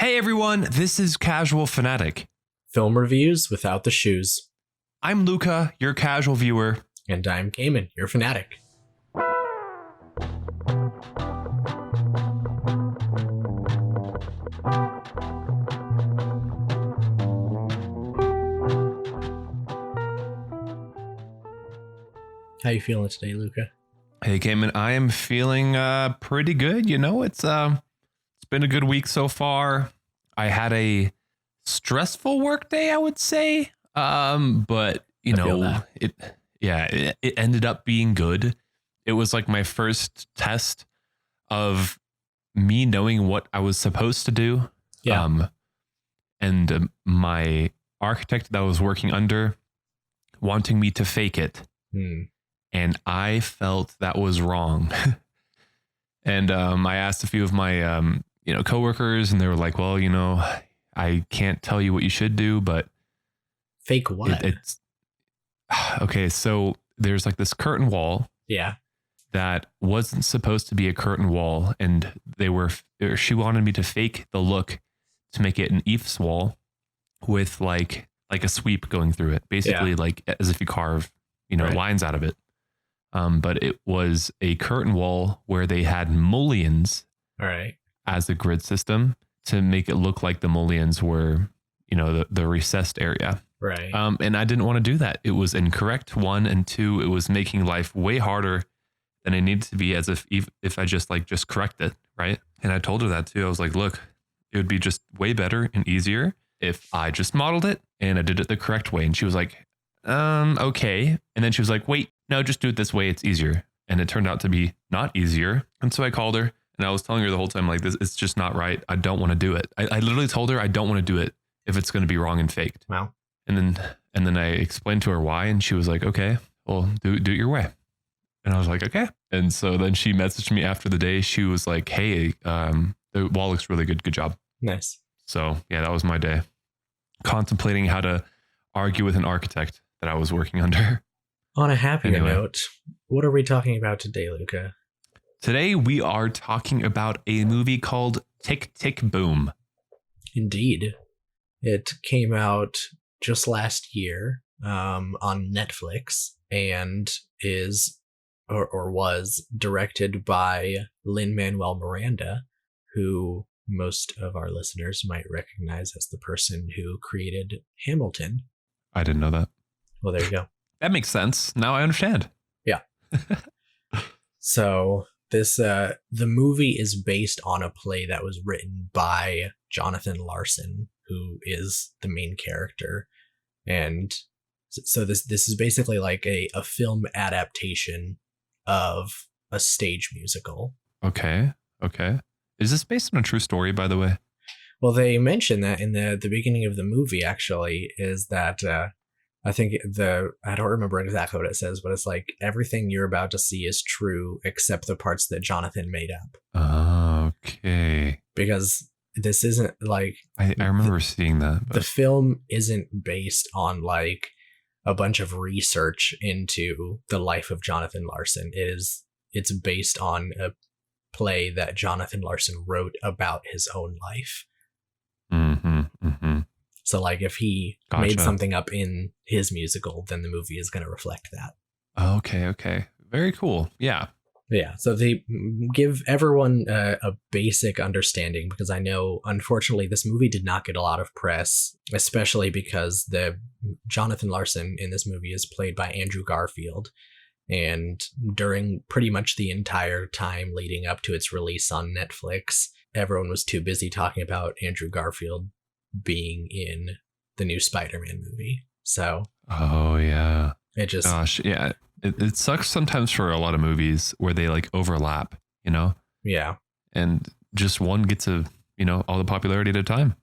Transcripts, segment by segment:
Hey everyone, this is Casual Fanatic. Film reviews without the shoes. I'm Luca, your casual viewer. And I'm Cayman, your fanatic. How you feeling today, Luca? Hey Cayman, I am feeling pretty good. You know, it's been a good week so far. I had a stressful work day, I would say. But you know, it ended up being good. It was like my first test of me knowing what I was supposed to do. Yeah. And my architect that I was working under wanting me to fake it. And I felt that was wrong. And I asked a few of my coworkers, and they were like, well, I can't tell you what you should do, but fake what? It's okay. So there's like this curtain wall. Yeah. That wasn't supposed to be a curtain wall. And she wanted me to fake the look to make it an eaves wall with like a sweep going through it, basically like as if you carve, lines out of it. But it was a curtain wall where they had mullions as a grid system to make it look like the mullions were, the recessed area. Right. And I didn't want to do that. It was incorrect. 1 and 2, it was making life way harder than it needed to be, as if I just correct it. Right. And I told her that too. I was like, look, it would be just way better and easier if I just modeled it and I did it the correct way. And she was like, okay. And then she was like, wait, no, just do it this way. It's easier. And it turned out to be not easier. And so I called her and I was telling her the whole time, like, this, it's just not right. I don't want to do it. I literally told her I don't want to do it if it's going to be wrong and faked. Wow. And then I explained to her why, and she was like, okay, well, do it your way. And I was like, okay. And so then she messaged me after the day. She was like, hey, the wall looks really good. Good job. Nice. So yeah, that was my day. Contemplating how to argue with an architect that I was working under. On a happier note, what are we talking about today, Luca? Today we are talking about a movie called Tick, Tick, Boom. Indeed. It came out just last year on Netflix and is or was directed by Lin-Manuel Miranda, who most of our listeners might recognize as the person who created Hamilton. I didn't know that. Well, there you go. That makes sense. Now I understand. Yeah. So the movie is based on a play that was written by Jonathan Larson, who is the main character. And so this is basically like a film adaptation of a stage musical. Okay. Is this based on a true story, by the way? Well, they mention that in the beginning of the movie, actually, is that I think I don't remember exactly what it says, but it's like everything you're about to see is true except the parts that Jonathan made up. Okay. Because this isn't like I remember seeing that. But the film isn't based on like a bunch of research into the life of Jonathan Larson. It's based on a play that Jonathan Larson wrote about his own life. So like if he made something up in his musical, then the movie is going to reflect that. Okay. Very cool. Yeah. Yeah, so they give everyone a basic understanding, because I know, unfortunately, this movie did not get a lot of press, especially because the Jonathan Larson in this movie is played by Andrew Garfield. And during pretty much the entire time leading up to its release on Netflix, everyone was too busy talking about Andrew Garfield being in the new Spider-Man movie. So, oh yeah, it just yeah. It sucks sometimes for a lot of movies where they like overlap, Yeah. And just one gets all the popularity at a time.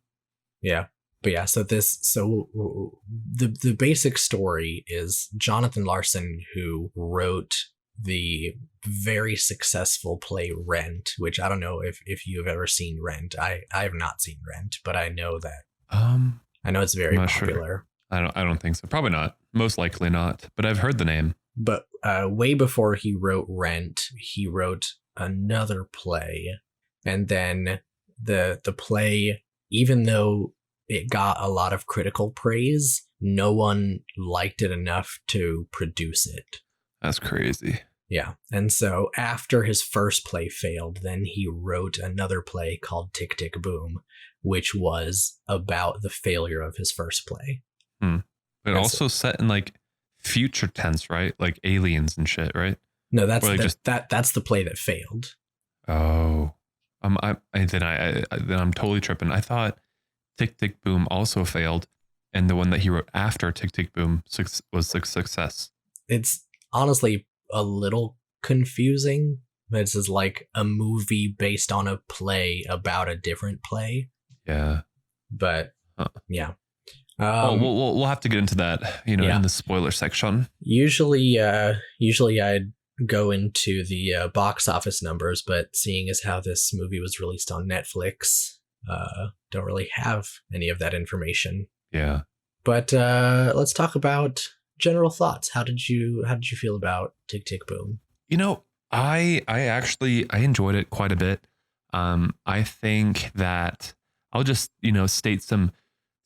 Yeah. But yeah, so the basic story is Jonathan Larson, who wrote the very successful play Rent, which I don't know if you've ever seen Rent. I have not seen Rent, but I know that. I know it's very popular. Sure. I don't think so. Probably not. Most likely not. But I've heard the name. But way before he wrote Rent, he wrote another play, and then the play even though it got a lot of critical praise, no one liked it enough to produce it. That's crazy. Yeah. And so after his first play failed, then he wrote another play called Tick, Tick, Boom, which was about the failure of his first play. But And also set in like future tense, right? Like aliens and shit, right? No, that's Or like that's the play that failed. Oh, then I'm totally tripping. I thought Tick Tick Boom also failed, and the one that he wrote after Tick Tick Boom was a success. It's honestly a little confusing. This is like a movie based on a play about a different play. Yeah, But yeah. We'll have to get into that, in the spoiler section. Usually I'd go into the box office numbers, but seeing as how this movie was released on Netflix, don't really have any of that information. Yeah. But let's talk about general thoughts. How did you feel about Tick Tick Boom? I actually enjoyed it quite a bit. I think that I'll just state some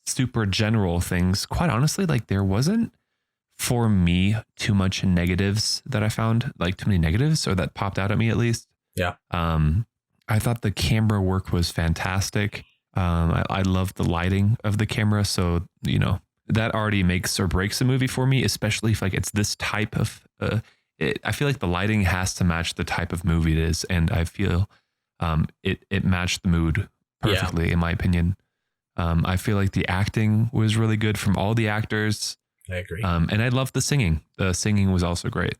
super general things. Quite honestly, like there wasn't for me too much negatives that I found, like too many negatives, or that popped out at me at least. Yeah. I thought the camera work was fantastic. I love the lighting of the camera, so that already makes or breaks a movie for me, especially if like it's this type of. I feel like the lighting has to match the type of movie it is, and I feel it matched the mood perfectly, in my opinion. I feel like the acting was really good from all the actors. I agree. And I loved the singing. The singing was also great.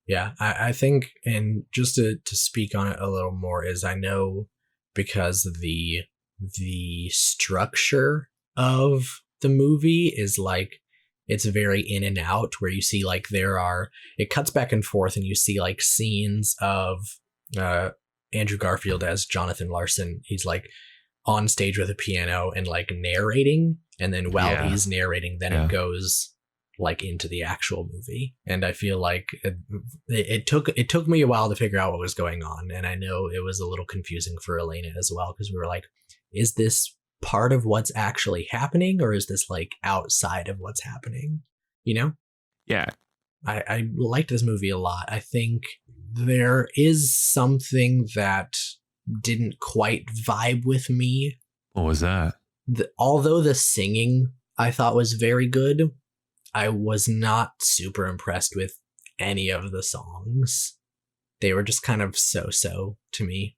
Yeah, I think, and just to speak on it a little more, is I know because the structure of the movie is like it's very in and out, where you see like it cuts back and forth, and you see like scenes of Andrew Garfield as Jonathan Larson. He's like on stage with a piano and like narrating, and then while he's narrating, then it goes like into the actual movie. And I feel like it took me a while to figure out what was going on, and I know it was a little confusing for Elena as well, because we were like, is this part of what's actually happening, or is this like outside of what's happening? Yeah. I liked this movie a lot. I think there is something that didn't quite vibe with me. What was that? Although the singing I thought was very good, I was not super impressed with any of the songs. They were just kind of so-so to me.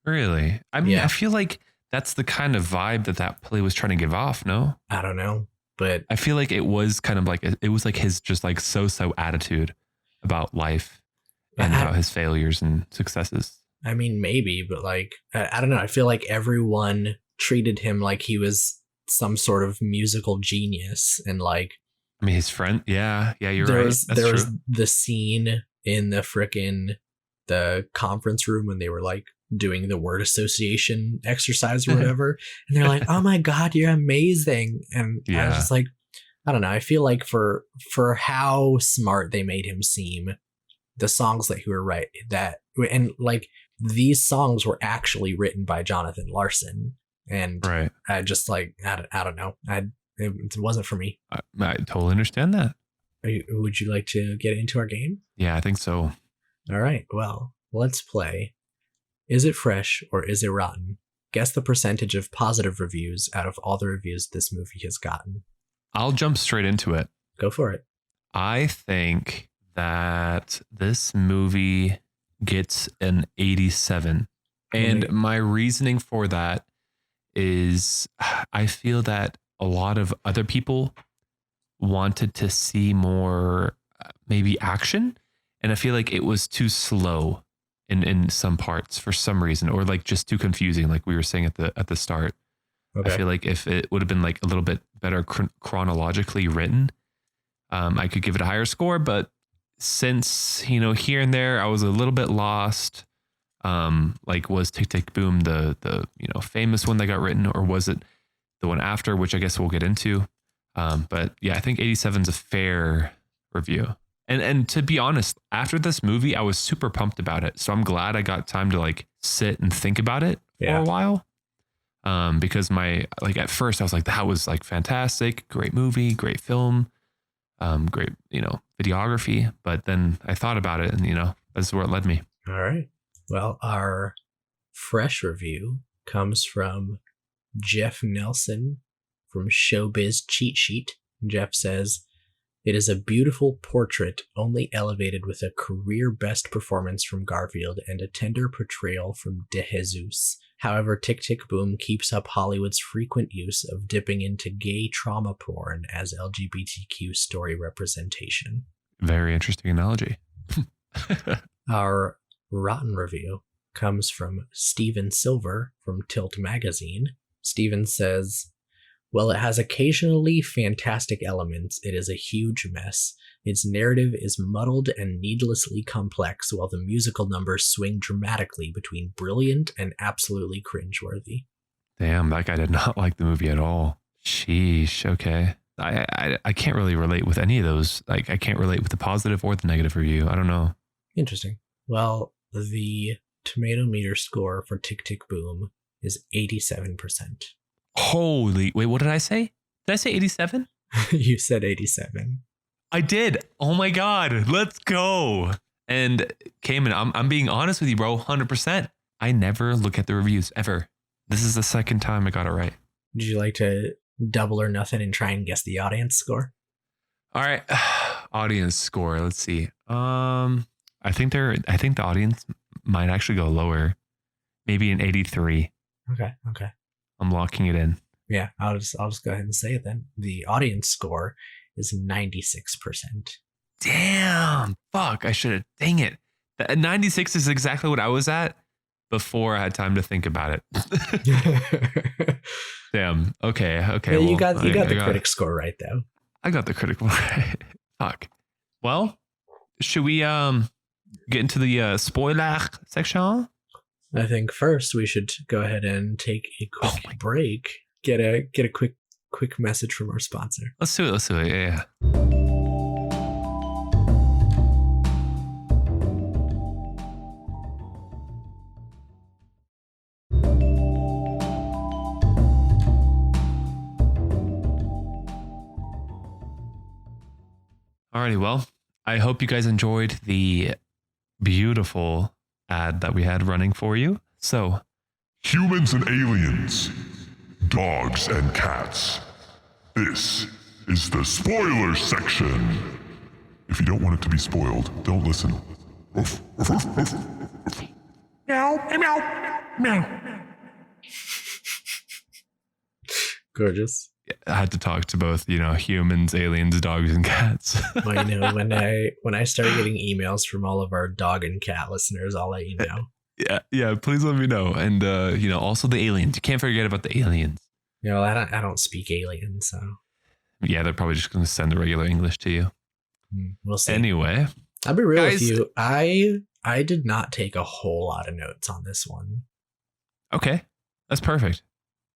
Really? I mean, I feel like that's the kind of vibe that play was trying to give off, no? I don't know, but I feel like it was kind of like, it was like his just like so-so attitude about life and about his failures and successes. I mean, maybe, but like, I don't know. I feel like everyone treated him like he was some sort of musical genius, and like, I mean, his friend. Yeah, you're right. There was the scene in the conference room when they were like doing the word association exercise or whatever, and they're like, "Oh my God, you're amazing!" And I was just like, I don't know. I feel like for how smart they made him seem, the songs that he were and like these songs were actually written by Jonathan Larson, and I just like I don't know. It wasn't for me. I totally understand that. Would you like to get into our game? Yeah, I think so. All right. Well, let's play. Is it fresh or is it rotten? Guess the percentage of positive reviews out of all the reviews this movie has gotten. I'll jump straight into it. Go for it. I think that this movie gets an 87. And my reasoning for that is I feel that a lot of other people wanted to see more maybe action, and I feel like it was too slow in some parts for some reason, or like just too confusing, like we were saying at the start. I feel like if it would have been like a little bit better chronologically written, I could give it a higher score. But since here and there I was a little bit lost, like was Tick Tick Boom the famous one that got written, or was it the one after, which I guess we'll get into. But yeah, I think 87 is a fair review. And to be honest, after this movie, I was super pumped about it. So I'm glad I got time to like sit and think about it for a while. Because at first I was like, that was like fantastic, great movie, great film, great, videography. But then I thought about it and, that's where it led me. All right. Well, our fresh review comes from Jeff Nelson from Showbiz Cheat Sheet. Jeff says, "It is a beautiful portrait, only elevated with a career best performance from Garfield and a tender portrayal from De Jesus. However, Tick Tick Boom keeps up Hollywood's frequent use of dipping into gay trauma porn as LGBTQ story representation." Very interesting analogy. Our rotten review comes from Steven Silver from Tilt Magazine. Steven says, "While it has occasionally fantastic elements, it is a huge mess. Its narrative is muddled and needlessly complex, while the musical numbers swing dramatically between brilliant and absolutely cringeworthy." Damn, that guy did not like the movie at all. Sheesh. Okay. I can't really relate with any of those. Like, I can't relate with the positive or the negative review. I don't know. Interesting. Well, the tomato meter score for Tick Tick Boom is 87%. Holy, wait, what did I say? Did I say 87? You said 87. I did. Oh my God. Let's go. And Cayman, I'm being honest with you, bro. 100%. I never look at the reviews ever. This is the second time I got it right. Would you like to double or nothing and try and guess the audience score? All right. Audience score. Let's see. I think the audience might actually go lower. Maybe an 83. Okay. I'm locking it in. Yeah, I'll just go ahead and say it then. The audience score is 96%. Damn. Fuck. I should have. Dang it. 96 is exactly what I was at before I had time to think about it. Damn. Okay. Yeah, you got the critic score right though. I got the critic right. Fuck. Well, should we get into the spoiler section? I think first we should go ahead and take a quick break. Get a quick message from our sponsor. Let's do it. Yeah. Alrighty, well, I hope you guys enjoyed the beautiful ad that we had running for you. So, humans and aliens, dogs and cats. This is the spoiler section. If you don't want it to be spoiled, don't listen. Meow, meow, meow. Gorgeous. I had to talk to both, humans, aliens, dogs, and cats. Well, when I start getting emails from all of our dog and cat listeners, I'll let you know. Yeah. Please let me know. And also the aliens. You can't forget about the aliens. I don't speak alien, so yeah, they're probably just going to send the regular English to you. We'll see. Anyway, I'll be real with you. I did not take a whole lot of notes on this one. Okay, that's perfect.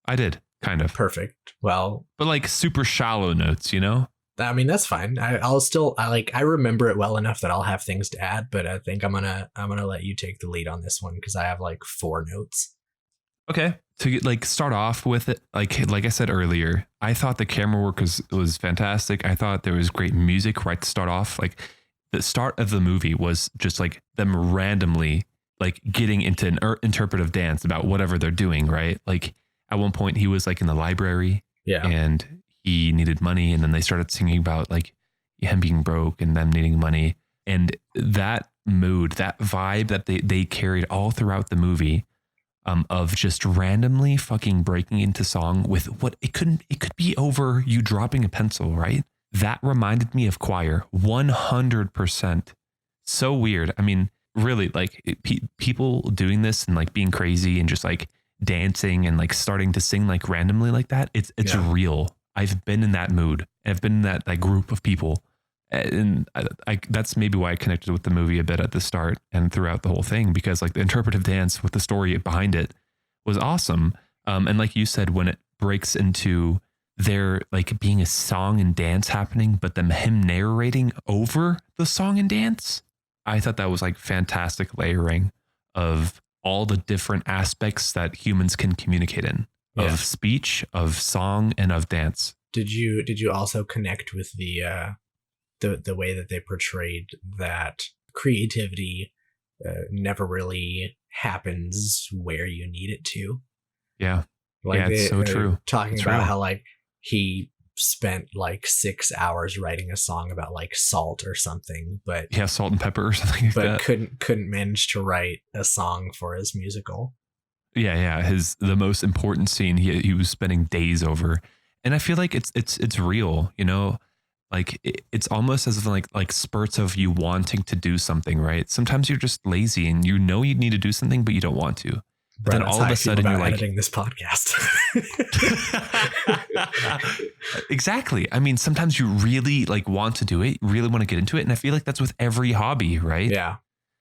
I did. Kind of. Perfect. Well, but like super shallow notes, I mean, that's fine. I remember it well enough that I'll have things to add, but I think I'm gonna let you take the lead on this one because I have like 4 notes. Okay. To start off with it, like I said earlier, I thought the camera work was fantastic. I thought there was great music right to start off. Like the start of the movie was just like them randomly like getting into an interpretive dance about whatever they're doing, right? Like at one point he was like in the library, and he needed money, and then they started singing about like him being broke and them needing money, and that mood, that vibe that they carried all throughout the movie, of just randomly fucking breaking into song with what it could be over you dropping a pencil, right? That reminded me of Choir 100%. So weird. I mean, really, like people doing this and like being crazy and just like dancing and like starting to sing like randomly like that. It's real. I've been in that mood. I've been in that group of people. And I that's maybe why I connected with the movie a bit at the start and throughout the whole thing, because like the interpretive dance with the story behind it was awesome. And like you said, when it breaks into there like being a song and dance happening, but then him narrating over the song and dance, I thought that was like fantastic layering of all the different aspects that humans can communicate in. Yeah. of speech, of song, and of dance. Did you also connect with the way that they portrayed that creativity never really happens where you need it to? Yeah. Like Yeah, it's so true. Talking It's about real. how like he spent like 6 hours writing a song about like salt or something, but Yeah, salt and pepper or something like that. couldn't manage to write a song for his musical. Yeah. The most important scene he was spending days over. And I feel like it's real, you know? Like it's almost as if like spurts of you wanting to do something, right? Sometimes you're just lazy and you know you need to do something, but you don't want to. But Bro, then that's all how of I a feel sudden about you're like, editing this podcast. exactly. I mean, sometimes you really like want to do it, really want to get into it. And I feel like that's with every hobby, right? Yeah.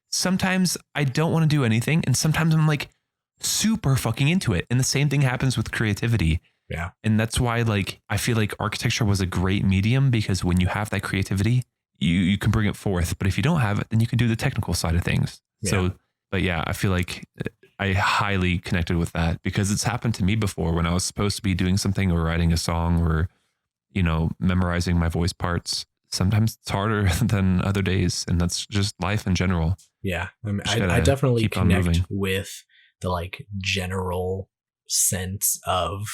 Sometimes I don't want to do anything. And sometimes I'm like super fucking into it. And the same thing happens with creativity. Yeah. And that's why like I feel like architecture was a great medium, because when you have that creativity, you can bring it forth. But if you don't have it, then you can do the technical side of things. Yeah. So, but yeah, I feel like I highly connected with that, because it's happened to me before when I was supposed to be doing something or writing a song or, you know, memorizing my voice parts. Sometimes it's harder than other days. And that's just life in general. Yeah. I mean, Just I gotta definitely keep on connect moving. with the like general sense of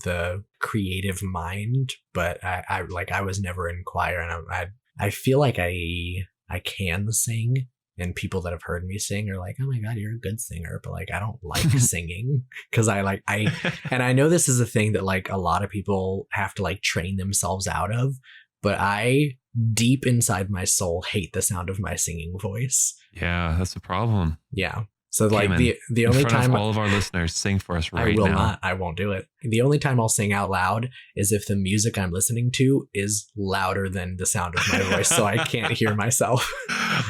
the creative mind, but I was never in choir, and I feel like I can sing, and people that have heard me sing are like, oh my God, you're a good singer. But like, I don't like singing, because and I know this is a thing that like a lot of people have to like train themselves out of, but I deep inside my soul hate the sound of my singing voice. Yeah, that's the problem. Yeah. So like Cayman, the in only front time of all of our listeners, sing for us right I will now. not, I won't do it. The only time I'll sing out loud is if the music I'm listening to is louder than the sound of my voice, so I can't hear myself.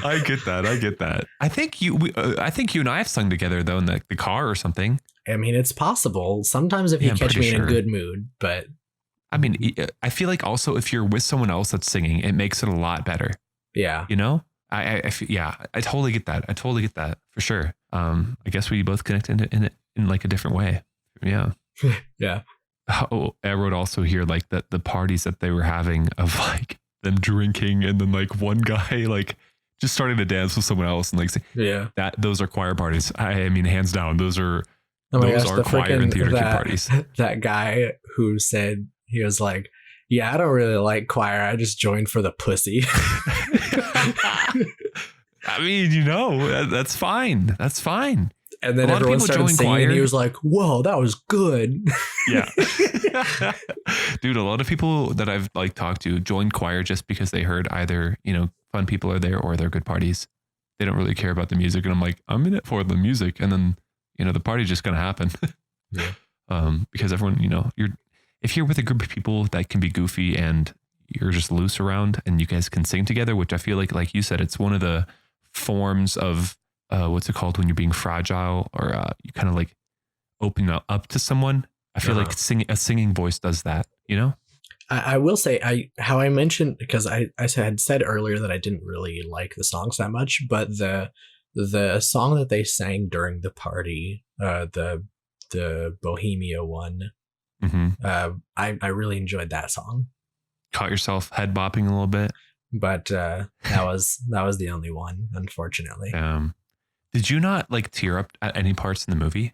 I get that. I think you and I have sung together though in the car or something. I mean, it's possible sometimes if Yeah, you I'm catch me pretty in a sure. good mood, but I mean, I feel like also if you're with someone else that's singing, it makes it a lot better. yeah. You know, I totally get that. I totally get that for sure. I guess we both connect in like a different way. Yeah. Yeah. Oh, I wrote also here like the parties that they were having of like them drinking, and then like one guy like just starting to dance with someone else, and like Yeah. that those are choir parties. I mean, hands down, those are Oh my those gosh, are the choir and freaking theater kid parties. that guy who said, he was like, yeah, I don't really like choir. I just joined for the pussy. I mean, you know, that's fine. That's fine. And then A lot of everyone people started join singing, and choir. he was like, whoa, that was good. Yeah. Dude, a lot of people that I've like talked to join choir just because they heard either, you know, fun people are there or they're good parties. They don't really care about the music. And I'm like, I'm in it for the music. And then, you know, the party's just going to happen. Yeah. Because everyone, you know, if you're with a group of people that can be goofy and you're just loose around and you guys can sing together, which I feel like you said, it's one of the forms of, what's it called when you're being fragile, or you kind of like open up to someone. I feel like a singing voice does that, you know? I will say how I mentioned, because I had said earlier that I didn't really like the songs that much, but the song that they sang during the party, the Bohemia one, I really enjoyed that song. Caught yourself head bopping a little bit. But that was the only one, unfortunately. Did you not like tear up at any parts in the movie?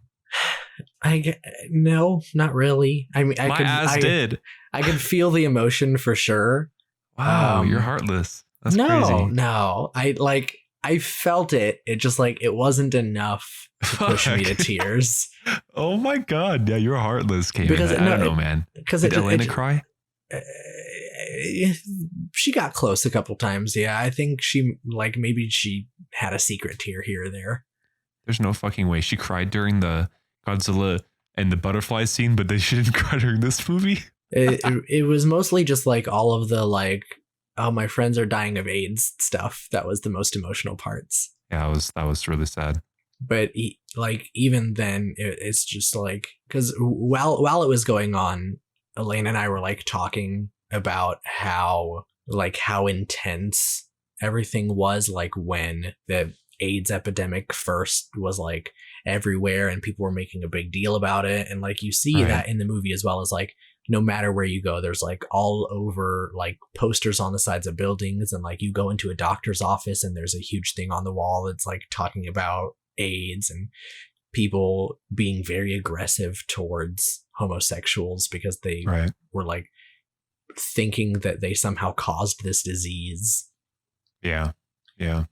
No, not really. I mean, I did. I could feel the emotion for sure. Wow, you're heartless. That's crazy. No, I felt it. It just like it wasn't enough to push me to tears. Oh my God. Yeah, you're heartless, Cayman. Because I don't know, man. Did Elena cry? She got close a couple times. Yeah, I think maybe she had a secret tear here or there. There's no fucking way she cried during the Godzilla and the butterfly scene, but she didn't cry during this movie. It was mostly just like all of the like, oh, my friends are dying of AIDS stuff. That was the most emotional parts. Yeah, that was really sad. But even then, it's just like, because while it was going on, Elaine and I were like talking about how intense everything was, like when the AIDS epidemic first was like everywhere and people were making a big deal about it. And like you see Right. that in the movie as well, as like no matter where you go, there's like all over like posters on the sides of buildings, and like you go into a doctor's office and there's a huge thing on the wall that's like talking about AIDS and people being very aggressive towards homosexuals because they Right. were like thinking that they somehow caused this disease. Yeah. Yeah.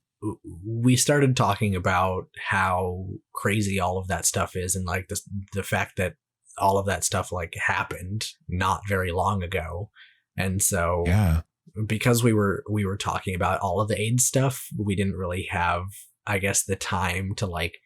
We started talking about how crazy all of that stuff is, and like the fact that all of that stuff like happened not very long ago. And so Yeah. because we were talking about all of the AIDS stuff, we didn't really have, I guess, the time to like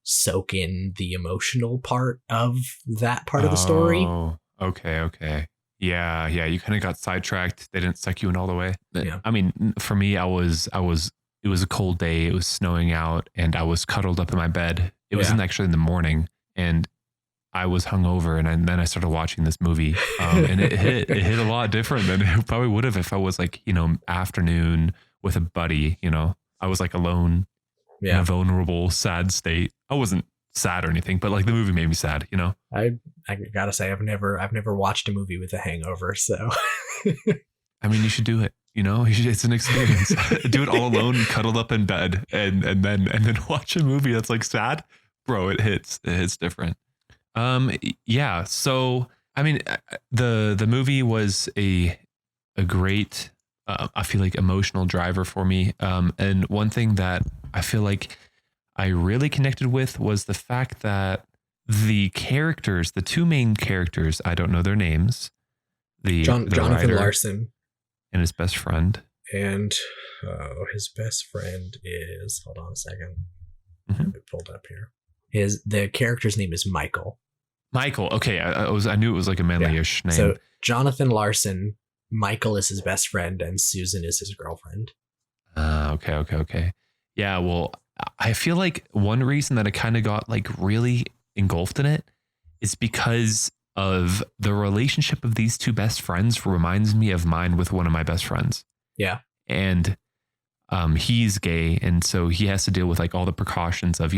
soak in the emotional part of that part of the story. Oh, okay. Okay. Yeah. Yeah. You kind of got sidetracked. They didn't suck you in all the way. But, Yeah. I mean, for me, it was a cold day. It was snowing out and I was cuddled up in my bed. It wasn't actually in the morning, and I was hungover, and then I started watching this movie, and it hit a lot different than it probably would have if I was like, afternoon with a buddy. I was like alone in a vulnerable, sad state. I wasn't sad or anything, but like the movie made me sad. I gotta say, I've never watched a movie with a hangover, so I mean, you should do it. It's an experience. Do it all alone, cuddled up in bed, and then watch a movie that's like sad, bro. It hits different. Yeah. So I mean, the movie was a great, I feel like, emotional driver for me. And one thing that I feel like I really connected with was the fact that the two main characters, I don't know their names, the Jonathan writer Larson and his best friend. and his best friend is, hold on a second, I have it pulled up here. The character's name is Michael. Michael. Okay, I knew it was like a manly-ish name. So Jonathan Larson, Michael is his best friend, and Susan is his girlfriend. Okay. Yeah. Well, I feel like one reason that I kind of got like really engulfed in it is because of the relationship of these two best friends reminds me of mine with one of my best friends. Yeah. And he's gay, and so he has to deal with like all the precautions of,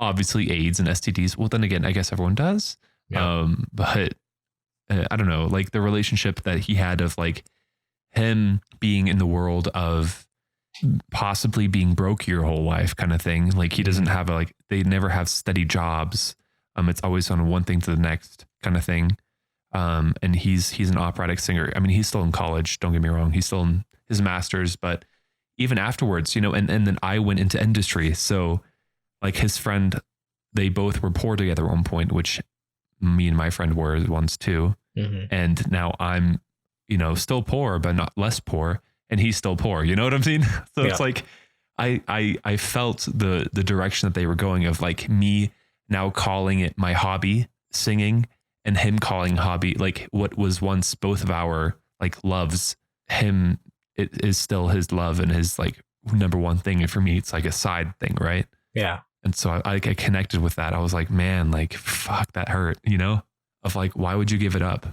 obviously AIDS and STDs. Well, then again, I guess everyone does. Yeah. But I don't know, like the relationship that he had of like him being in the world of possibly being broke your whole life kind of thing. Like he doesn't have they never have steady jobs. It's always on one thing to the next kind of thing. And he's an operatic singer. I mean, he's still in college. Don't get me wrong. He's still in his master's, but even afterwards, and then I went into industry. So like his friend, they both were poor together at one point, which me and my friend were once too. Mm-hmm. And now I'm, still poor, but not less poor. And he's still poor. You know what I'm saying? So it's like, I felt the direction that they were going of like me now calling it my hobby, singing, and him calling hobby, like what was once both of our like loves, it is still his love and his like number one thing. And for me, it's like a side thing. Right. Yeah. And so I connected with that. I was like, man, like, fuck, that hurt, of like, why would you give it up?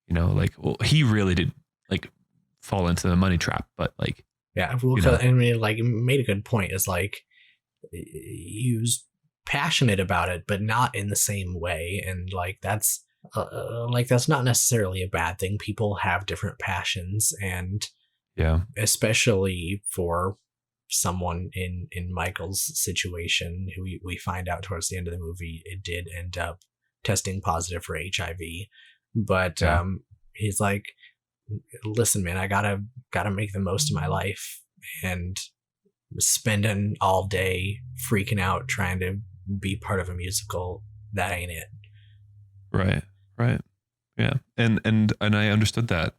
Like, well, he really did like fall into the money trap, but like, yeah. Well, I mean, like, made a good point. Is like, he was passionate about it, but not in the same way. And like, that's not necessarily a bad thing. People have different passions, and yeah, especially for someone in Michael's situation, who we find out towards the end of the movie, it did end up testing positive for HIV. But he's like, listen, man, I gotta make the most of my life, and spending all day freaking out trying to be part of a musical, that ain't it. Right. Yeah. And I understood that.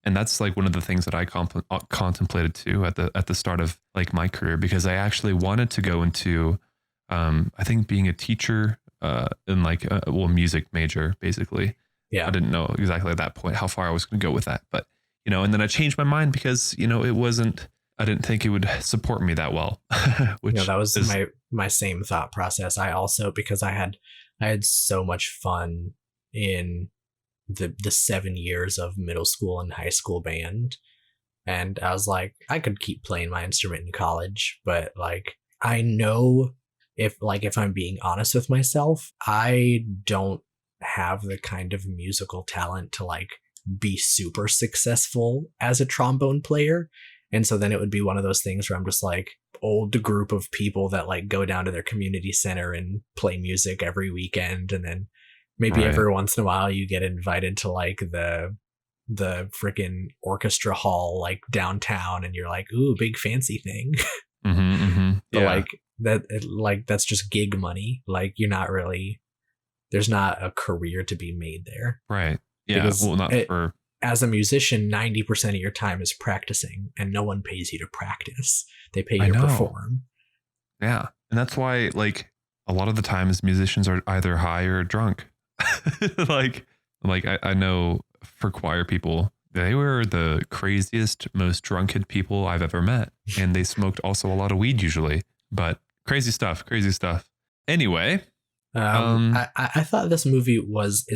And that's like one of the things that I contemplated too at the start of like my career, because I actually wanted to go into, I think being a teacher, in like, music major, basically. Yeah. I didn't know exactly at that point how far I was going to go with that, but and then I changed my mind because, I didn't think it would support me that well, which that was my same thought process. I also, because I had so much fun in the 7 years of middle school and high school band, and I was like, I could keep playing my instrument in college, but like, I know if I'm being honest with myself, I don't have the kind of musical talent to like be super successful as a trombone player. And so then it would be one of those things where I'm just like old group of people that like go down to their community center and play music every weekend. And then maybe every once in a while you get invited to like the freaking orchestra hall like downtown and you're like, ooh, big fancy thing. But like that's just gig money. Like you're not really, there's not a career to be made there. Right. Yeah. Because as a musician, 90% of your time is practicing and no one pays you to practice. They pay you to perform. Yeah. And that's why like a lot of the times musicians are either high or drunk. like I know for choir people, they were the craziest, most drunken people I've ever met. And they smoked also a lot of weed usually, but crazy stuff. Anyway. I thought this movie was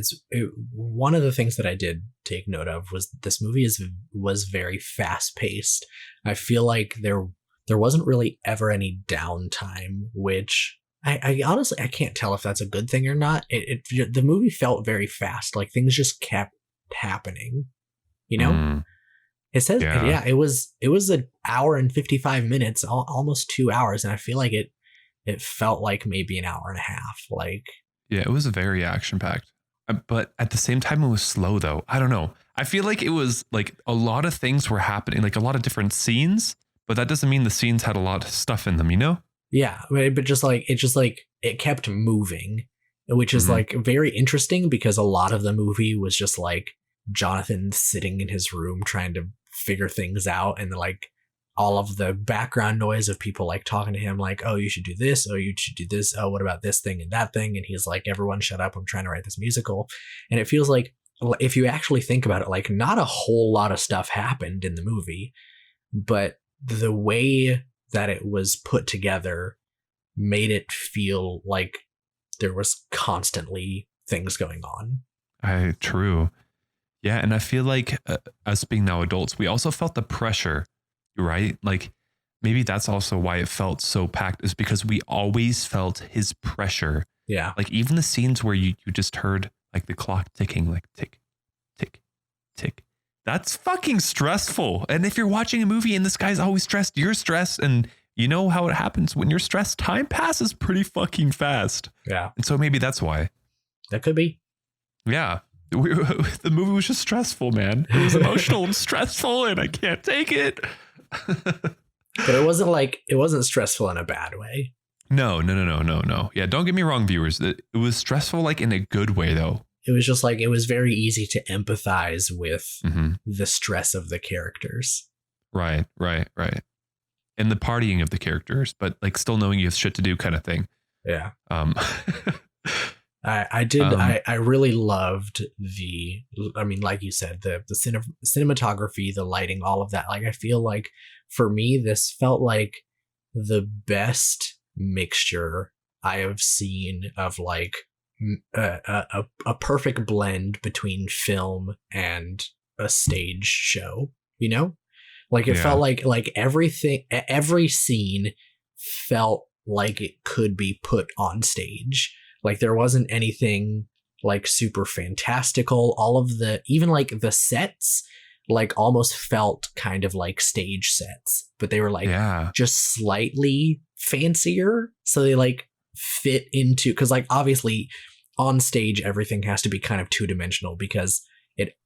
one of the things that I did take note of was this movie was very fast paced. I feel like there wasn't really ever any downtime, which I honestly I can't tell if that's a good thing or not. The movie felt very fast, like things just kept happening. You know, it says it was an hour and 55 minutes, almost 2 hours, and I feel like it felt like maybe an hour and a half. Like, yeah, it was very action packed, but at the same time, it was slow though. I don't know. I feel like it was like a lot of things were happening, like a lot of different scenes, but that doesn't mean the scenes had a lot of stuff in them, you know? Yeah. But it kept moving, which is like very interesting because a lot of the movie was just like Jonathan sitting in his room trying to figure things out. And like, all of the background noise of people like talking to him like, oh, you should do this. Oh, you should do this. Oh, what about this thing and that thing? And he's like, everyone shut up. I'm trying to write this musical. And it feels like if you actually think about it, like not a whole lot of stuff happened in the movie, but the way that it was put together made it feel like there was constantly things going on. True. Yeah. And I feel like us being now adults, we also felt the pressure. Right? Like maybe that's also why it felt so packed, is because we always felt his pressure. Yeah. Like even the scenes where you just heard like the clock ticking, like tick, tick, tick. That's fucking stressful. And if you're watching a movie and this guy's always stressed, you're stressed. And you know how it happens when you're stressed, time passes pretty fucking fast. Yeah. And so maybe that's why. That could be. Yeah. The movie was just stressful, man. It was emotional and stressful and I can't take it. But it wasn't stressful in a bad way. No. Yeah, don't get me wrong, viewers. It was stressful, like in a good way, though. It was just like it was very easy to empathize with the stress of the characters. Right. And the partying of the characters, but like still knowing you have shit to do, kind of thing. Yeah. I really loved like you said, the cinematography, the lighting, all of that. Like, I feel like for me, this felt like the best mixture I have seen of like a perfect blend between film and a stage show, you know? Like it felt like everything, every scene felt like it could be put on stage. Like there wasn't anything like super fantastical. All of even like the sets, like almost felt kind of like stage sets, but they were like just slightly fancier. So they like fit into, cause like obviously on stage, everything has to be kind of 2-dimensional because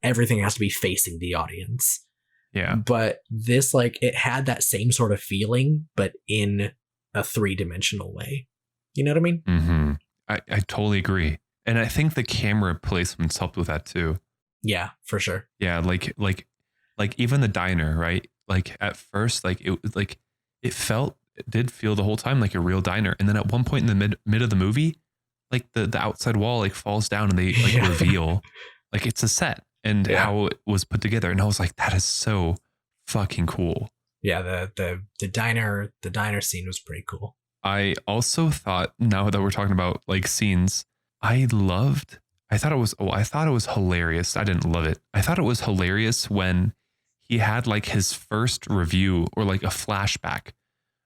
everything has to be facing the audience. Yeah. But this, like, it had that same sort of feeling, but in a 3-dimensional way. You know what I mean? Mm-hmm. I totally agree. And I think the camera placements helped with that too. Yeah, for sure. Yeah. Like even the diner, right? Like at first, like it did feel the whole time like a real diner. And then at one point in the mid of the movie, like the outside wall like falls down and they like reveal like it's a set and how it was put together. And I was like, that is so fucking cool. Yeah, the diner scene was pretty cool. I also thought, now that we're talking about like scenes, I thought it was hilarious. I didn't love it. I thought it was hilarious when he had like his first review or like a flashback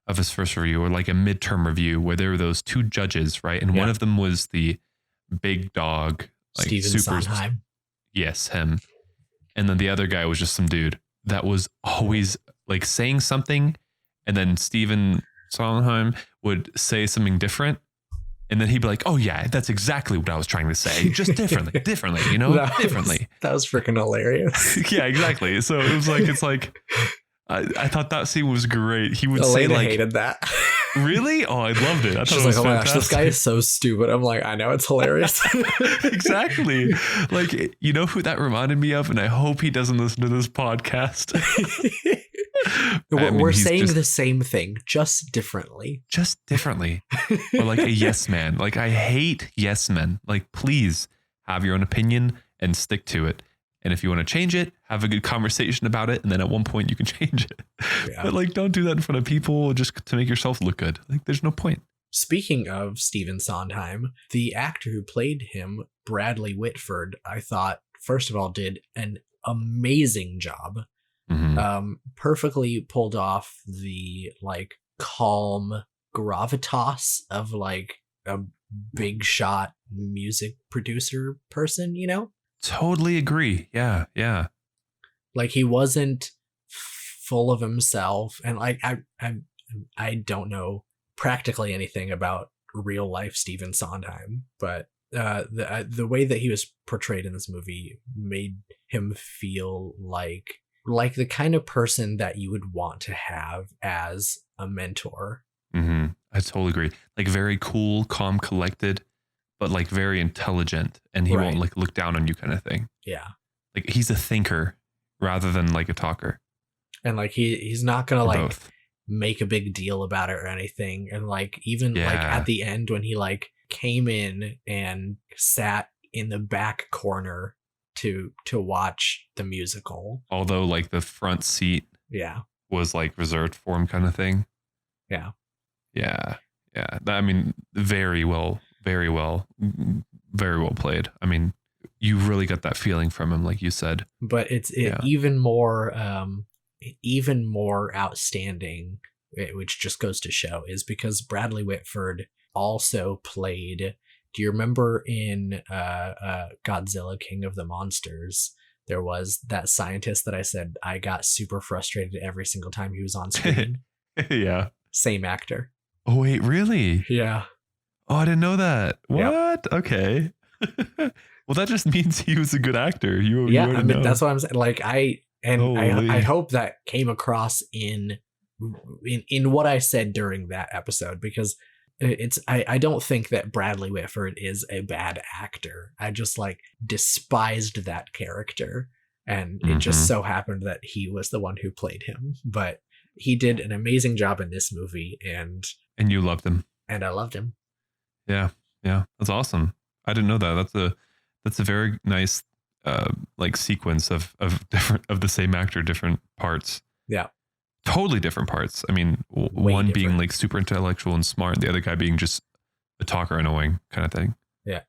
of his first review, or like a midterm review, where there were those two judges, right? And one of them was the big dog, like Steven Sondheim. Yes, him. And then the other guy was just some dude that was always like saying something, and then Steven Sondheim would say something different. And then he'd be like, "Oh yeah, that's exactly what I was trying to say, just differently, you know, differently." That was freaking hilarious. Yeah, exactly. So it's like, I thought that scene was great. He would Elena say like, hated that. Really? Oh, I loved it. I thought She's it was like, "Oh my fantastic. gosh, this guy is so stupid." I'm like, I know, it's hilarious. Exactly. Like, you know who that reminded me of? And I hope he doesn't listen to this podcast. We're saying the same thing, just differently. Just differently. Or like a yes man. Like, I hate yes men. Like, please have your own opinion and stick to it. And if you want to change it, have a good conversation about it. And then at one point you can change it. Yeah. But like, don't do that in front of people just to make yourself look good. Like, there's no point. Speaking of Steven Sondheim, the actor who played him, Bradley Whitford, I thought, first of all, did an amazing job. Mm-hmm. Perfectly pulled off the like calm gravitas of like a big shot music producer person, you know? Totally agree. Yeah. Yeah. Like, he wasn't full of himself. And like, I don't know practically anything about real life Steven Sondheim, but the way that he was portrayed in this movie made him feel like the kind of person that you would want to have as a mentor. Mm-hmm. I totally agree. Like, very cool, calm, collected, but like very intelligent, and he won't like look down on you kind of thing. Yeah. Like, he's a thinker rather than like a talker. And like, he's not going to like both. Make a big deal about it or anything. And like, even like at the end when he like came in and sat in the back corner to watch the musical, although like the front seat was like reserved for him kind of thing. Yeah I mean, very well played. I mean, you really got that feeling from him, like you said. But it's even more outstanding, which just goes to show, is because Bradley Whitford also played. Do you remember in Godzilla King of the Monsters, there was that scientist that I said I got super frustrated every single time he was on screen? Yeah. Same actor. Oh, wait, really? Yeah. Oh, I didn't know that. What? Yep. Okay. Well, that just means he was a good actor. You I mean, know. That's what I'm saying. Like, I hope that came across in what I said during that episode, because I don't think that Bradley Whitford is a bad actor. I just like despised that character, and it just so happened that he was the one who played him. But he did an amazing job in this movie, and you loved him, and I loved him. Yeah, that's awesome. I didn't know that. That's a very nice like sequence of the same actor, different parts. Yeah. Totally different parts. I mean, one being like super intellectual and smart, the other guy being just a talker, annoying kind of thing. Yeah.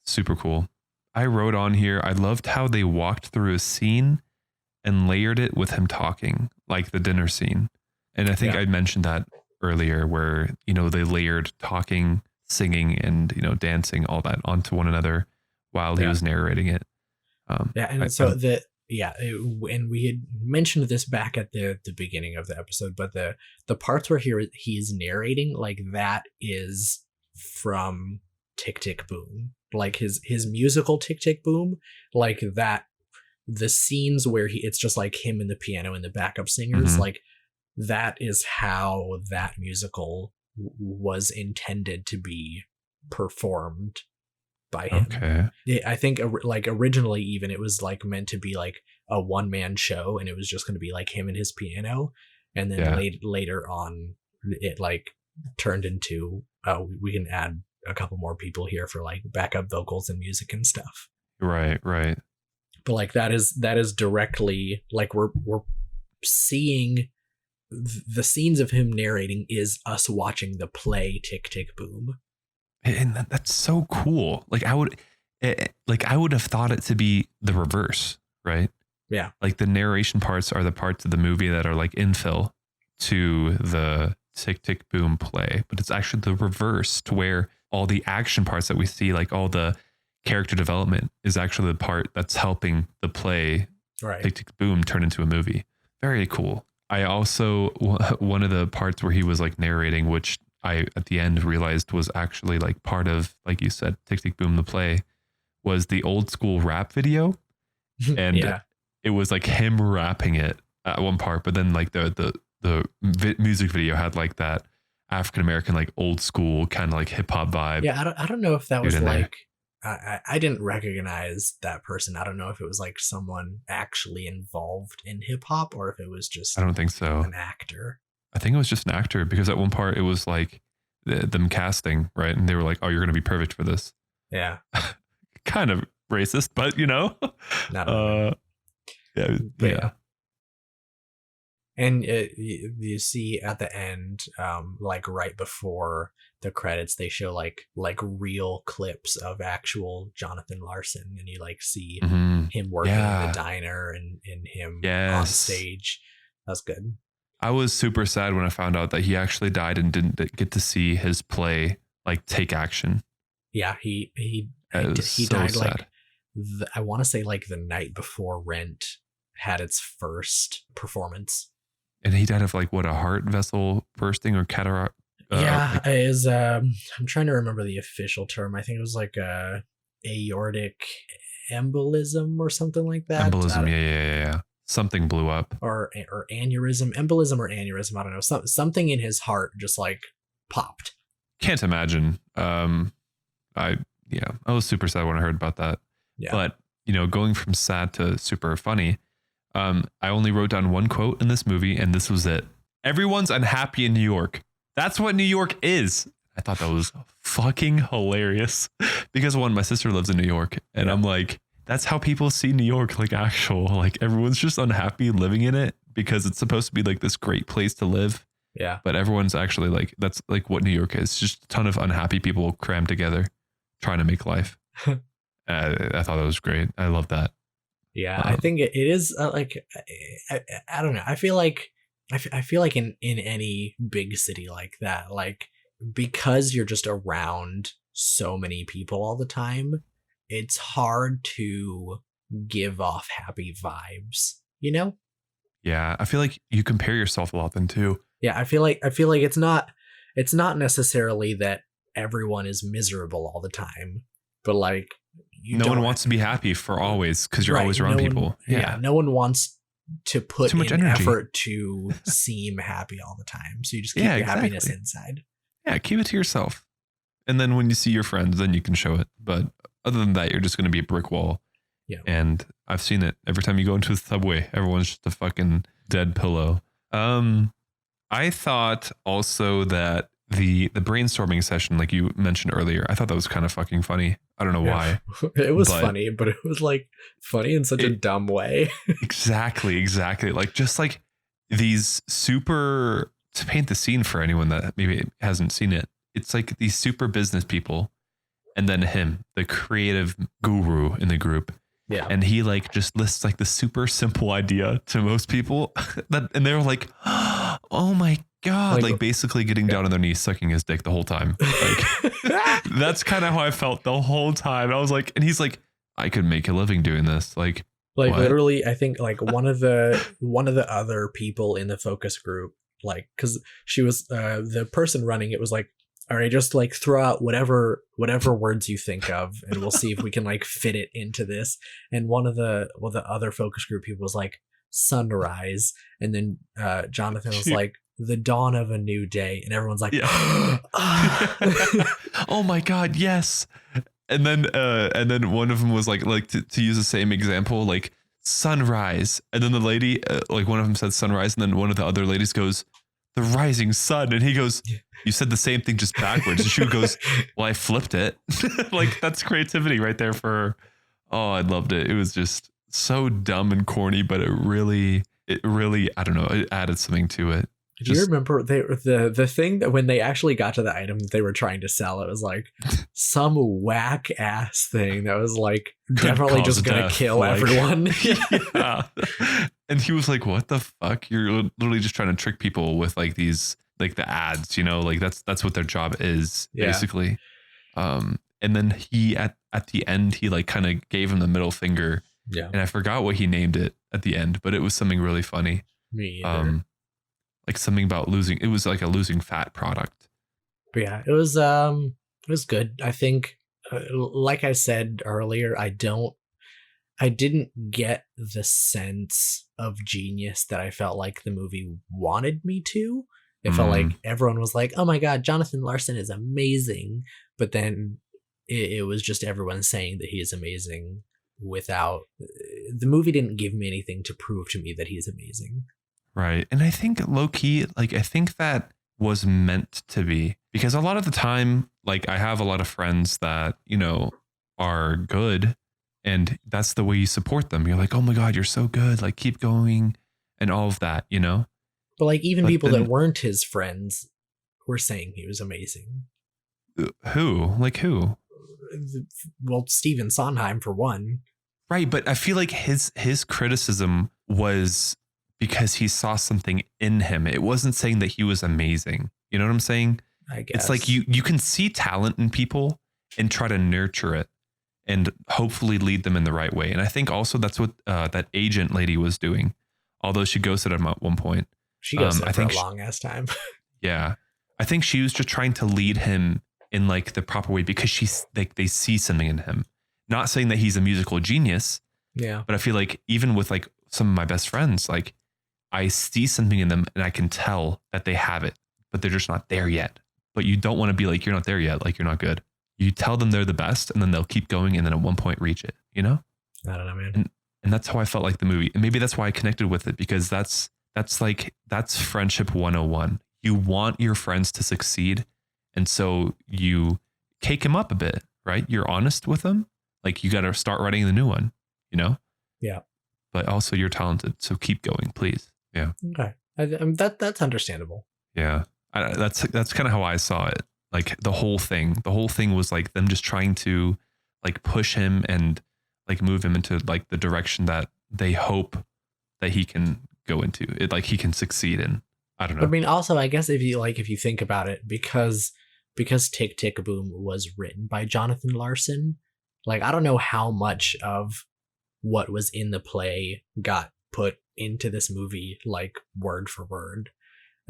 Super cool. I wrote on here, I loved how they walked through a scene and layered it with him talking, like the dinner scene. And I think I mentioned that earlier, where, you know, they layered talking, singing, and, you know, dancing, all that onto one another while he was narrating it. And we had mentioned this back at the beginning of the episode, but the parts where he's narrating, like, that is from Tick Tick Boom, like his musical Tick Tick Boom, like that. The scenes where it's just like him and the piano and the backup singers, like that is how that musical was intended to be performed by him. Okay. I think like originally even it was like meant to be like a one-man show, and it was just going to be like him and his piano, and then later on it like turned into we can add a couple more people here for like backup vocals and music and stuff. Right. But like that is directly like we're seeing the scenes of him narrating is us watching the play Tick Tick Boom. And that's so cool. Like I would have thought it to be the reverse, right? Yeah. Like the narration parts are the parts of the movie that are like infill to the Tick Tick Boom play, but it's actually the reverse, to where all the action parts that we see, like all the character development, is actually the part that's helping the play Right. Tick Tick Boom turn into a movie. Very cool. I also, one of the parts where he was like narrating, which I at the end realized was actually like part of, like you said, Tick Tick Boom the play, was the old school rap video. And Yeah. it was like him rapping it at one part, but then like the music video had like that African American, like old school kind of like hip hop vibe. Yeah, I don't know if that Dude was in there. like I didn't recognize that person. I don't know if it was like someone actually involved in hip hop or if it was just I don't think so. an actor. I think it was just an actor, because at one part it was like them casting, right? And they were like, "Oh, you're going to be perfect for this." Yeah, Kind of racist, but you know, not really. yeah, But yeah. And you see at the end, like right before the credits, they show like real clips of actual Jonathan Larson, and you like see Mhm. him working in Yeah. the diner and him on Yes. stage. That's good. I was super sad when I found out that he actually died and didn't get to see his play like take action. Yeah, he That was he so died sad. like I want to say like the night before Rent had its first performance. And he died of like what, a heart vessel bursting or cataract? Yeah, like, is I'm trying to remember the official term. I think it was like aortic embolism or something like that. embolism. Yeah. Something blew up. Or aneurysm, embolism or aneurysm. I don't know. Something in his heart just like popped. Can't imagine. I was super sad when I heard about that. Yeah. But you know, going from sad to super funny, I only wrote down one quote in this movie, and this was it. Everyone's unhappy in New York. That's what New York is. I thought that was fucking hilarious, because one, my sister lives in New York, and Yeah. I'm like, that's how people see New York, like actual, like everyone's just unhappy living in it because it's supposed to be like this great place to live. Yeah. But everyone's actually like, that's like what New York is. Just a ton of unhappy people crammed together trying to make life. I thought that was great. I love that. Yeah, I think it is like I don't know. I feel like in any big city like that, like because you're just around so many people all the time, it's hard to give off happy vibes, you know? Yeah. I feel like you compare yourself a lot then too. Yeah, I feel like it's not necessarily that everyone is miserable all the time, but like No one wants to be happy for always, because you're Right, always around no one- people. Yeah, no one wants to put Too much in energy. effort to seem happy all the time. So you just keep Yeah, your happiness exactly. inside. Yeah. Keep it to yourself. And then when you see your friends, then you can show it. But other than that, you're just going to be a brick wall. Yeah. And I've seen it every time you go into the subway, everyone's just a fucking dead pillow. I thought also that the brainstorming session, like you mentioned earlier, I thought that was kind of fucking funny. I don't know why. It was But- funny, but it was like funny in such a dumb way. Exactly. Like just like these super, to paint the scene for anyone that maybe hasn't seen it, it's like these super business people, and then him, the creative guru in the group. Yeah. And he like just lists like the super simple idea to most people and they're like, oh my God, like basically getting down on their knees, sucking his dick the whole time. Like that's kind of how I felt the whole time. I was like, and he's like, I could make a living doing this. Like what? Literally, I think like one of the other people in the focus group, like, cause she was the person running it was like, all right, just like throw out whatever words you think of, and we'll see if we can like fit it into this. And one of the other focus group people was like sunrise, and then Jonathan was like the dawn of a new day, and everyone's like, Yeah. Oh my God, yes. And then one of them was like to use the same example, like sunrise, and then the lady like one of them said sunrise, and then one of the other ladies goes the rising sun, and he goes, you said the same thing just backwards. And she goes, well, I flipped it. Like that's creativity right there for her. Oh, I loved it. It was just so dumb and corny, but it really, I don't know, it added something to it. Do you remember the thing that when they actually got to the item that they were trying to sell, it was like some whack ass thing that was like definitely cause just gonna death, kill like- everyone. Yeah. And he was like, what the fuck? You're literally just trying to trick people with like these, like the ads, like that's what their job is basically. And then he at the end, he like kind of gave him the middle finger. Yeah. And I forgot what he named it at the end, but it was something really funny. Me either. Like something about losing. It was like a losing fat product. But yeah, it was good. I think, like I said earlier, I didn't get the sense of genius that I felt like the movie wanted me to. It felt like everyone was like, oh my God, Jonathan Larson is amazing. But then it was just everyone saying that he is amazing without, the movie didn't give me anything to prove to me that he's amazing. Right. And I think low key, like, I think that was meant to be, because a lot of the time, like, I have a lot of friends that, are good, and that's the way you support them. You're like, oh my God, you're so good. Like, keep going and all of that, But like, even people that weren't his friends were saying he was amazing. Who? Like who? Well, Stephen Sondheim for one. Right. But I feel like his criticism was because he saw something in him. It wasn't saying that he was amazing. You know what I'm saying? I guess. It's like you can see talent in people and try to nurture it and hopefully lead them in the right way. And I think also that's what that agent lady was doing, although she ghosted him at one point. She ghosted for a long ass time. Yeah. I think she was just trying to lead him in like the proper way, because she's like, they see something in him. Not saying that he's a musical genius. Yeah. But I feel like even with like some of my best friends, like I see something in them and I can tell that they have it, but they're just not there yet. But you don't want to be like, you're not there yet. Like, you're not good. You tell them they're the best, and then they'll keep going. And then at one point reach it, I don't know, man. And that's how I felt like the movie. And maybe that's why I connected with it, because that's friendship 101. You want your friends to succeed. And so you cake them up a bit, right? You're honest with them. Like, you got to start writing the new one, Yeah. But also you're talented. So keep going, please. Yeah. Okay. That's understandable. Yeah. That's kind of how I saw it. Like the whole thing was like them just trying to like push him and like move him into like the direction that they hope that he can go into it. Like he can succeed in. I don't know. I mean, also, I guess if you think about it, because Tick, Tick, Boom was written by Jonathan Larson, like, I don't know how much of what was in the play got put into this movie, like word for word.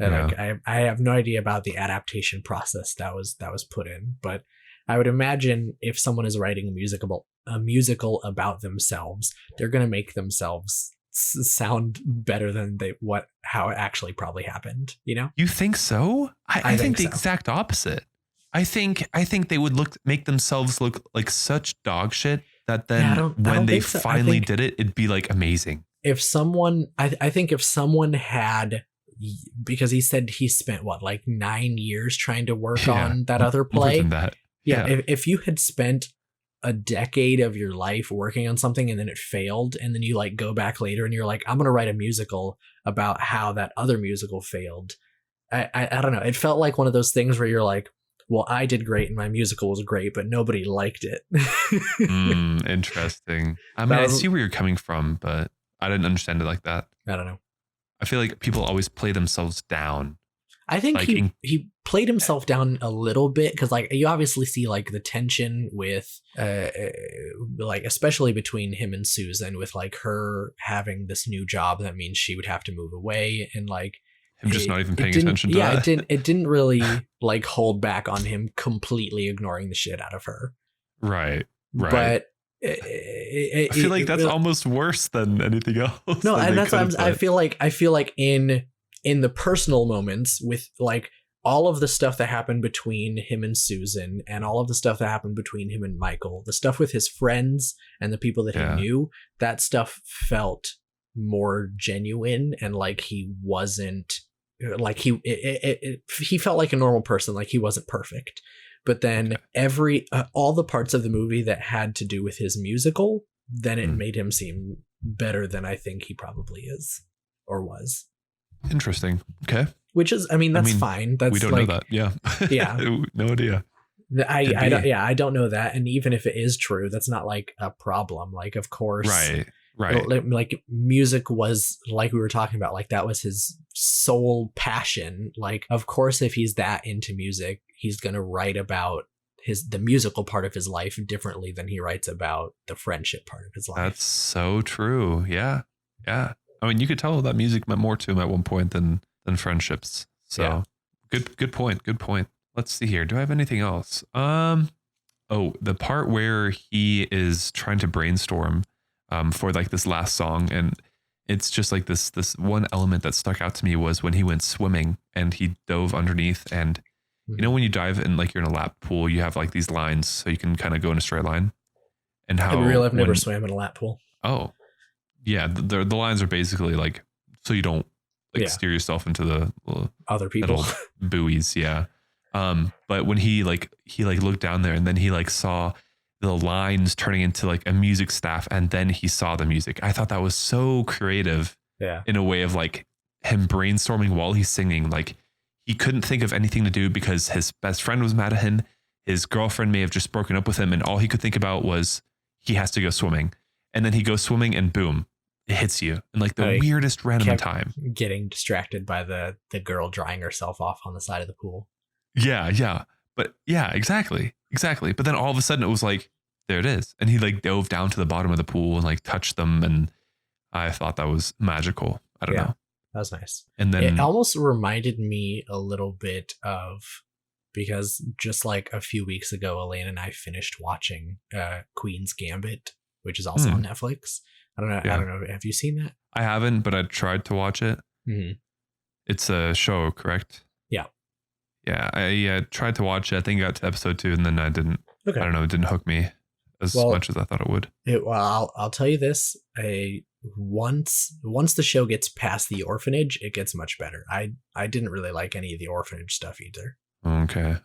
And like, I have no idea about the adaptation process that was put in, but I would imagine if someone is writing a musical about themselves, they're going to make themselves sound better than how it actually probably happened. You think so? I think the exact opposite. I think they would make themselves look like such dog shit that then when they finally did it, it'd be like amazing. If someone, I think if someone had, because he said he spent like 9 years trying to work on that other play. More than that. Yeah. If you had spent a decade of your life working on something and then it failed, and then you like go back later and you're like, I'm going to write a musical about how that other musical failed. I don't know. It felt like one of those things where you're like, well, I did great and my musical was great, but nobody liked it. Interesting. I mean, I see where you're coming from, but I didn't understand it like that. I don't know. I feel like people always play themselves down. I think like he played himself down a little bit, because like you obviously see like the tension with like especially between him and Susan, with like her having this new job that means she would have to move away, and like him just not even paying attention to that. It didn't really like hold back on him completely ignoring the shit out of her. Right. But I feel like that's almost worse than anything else. No, and that's what I feel like in the personal moments, with like all of the stuff that happened between him and Susan, and all of the stuff that happened between him and Michael, the stuff with his friends and the people that he knew, that stuff felt more genuine, and like he wasn't like he felt like a normal person, like he wasn't perfect. But then all the parts of the movie that had to do with his musical, then it made him seem better than I think he probably is or was. Interesting. Okay. Which is, that's fine. That's we don't know that. Yeah. Yeah. No idea. I don't know that. And even if it is true, that's not like a problem. Like, of course. Right. Right. Like music was, like we were talking about, like that was his sole passion. Like, of course, if he's that into music, he's gonna write about the musical part of his life differently than he writes about the friendship part of his life. That's so true. Yeah. Yeah. I mean, you could tell that music meant more to him at one point than friendships. So Yeah. good point. Good point. Let's see here. Do I have anything else? Oh, the part where he is trying to brainstorm for like this last song, and it's just like this one element that stuck out to me was when he went swimming and he dove underneath. And you know, when you dive and like you're in a lap pool, you have like these lines so you can kind of go in a straight line. And how I've never swam in a lap pool. Oh, yeah, the lines are basically like so you don't like Yeah. steer yourself into the Other people. little buoys. Yeah. But when he looked down there and then he like saw the lines turning into like a music staff, and then he saw the music. I thought that was so creative. Yeah. In a way of like him brainstorming while he's singing. Like he couldn't think of anything to do because his best friend was mad at him. His girlfriend may have just broken up with him, and all he could think about was he has to go swimming. And then he goes swimming and boom, it hits you in like the weirdest random time. Getting distracted by the girl drying herself off on the side of the pool. Yeah, yeah. But yeah, exactly. Exactly. But then all of a sudden it was like, there it is. And he like dove down to the bottom of the pool and like touched them. And I thought that was magical. I don't know. That was nice. And then it almost reminded me a little bit of, because just like a few weeks ago, Elaine and I finished watching Queen's Gambit, which is also on Netflix. I don't know. Yeah. I don't know. Have you seen that? I haven't, but I tried to watch it. Mm-hmm. It's a show, correct? Yeah. Yeah. I tried to watch it. I think I got to episode 2 and then I didn't. Okay. I don't know. It didn't hook me as much as I thought it would. I'll tell you this. Once the show gets past the orphanage, it gets much better. I didn't really like any of the orphanage stuff either. Okay.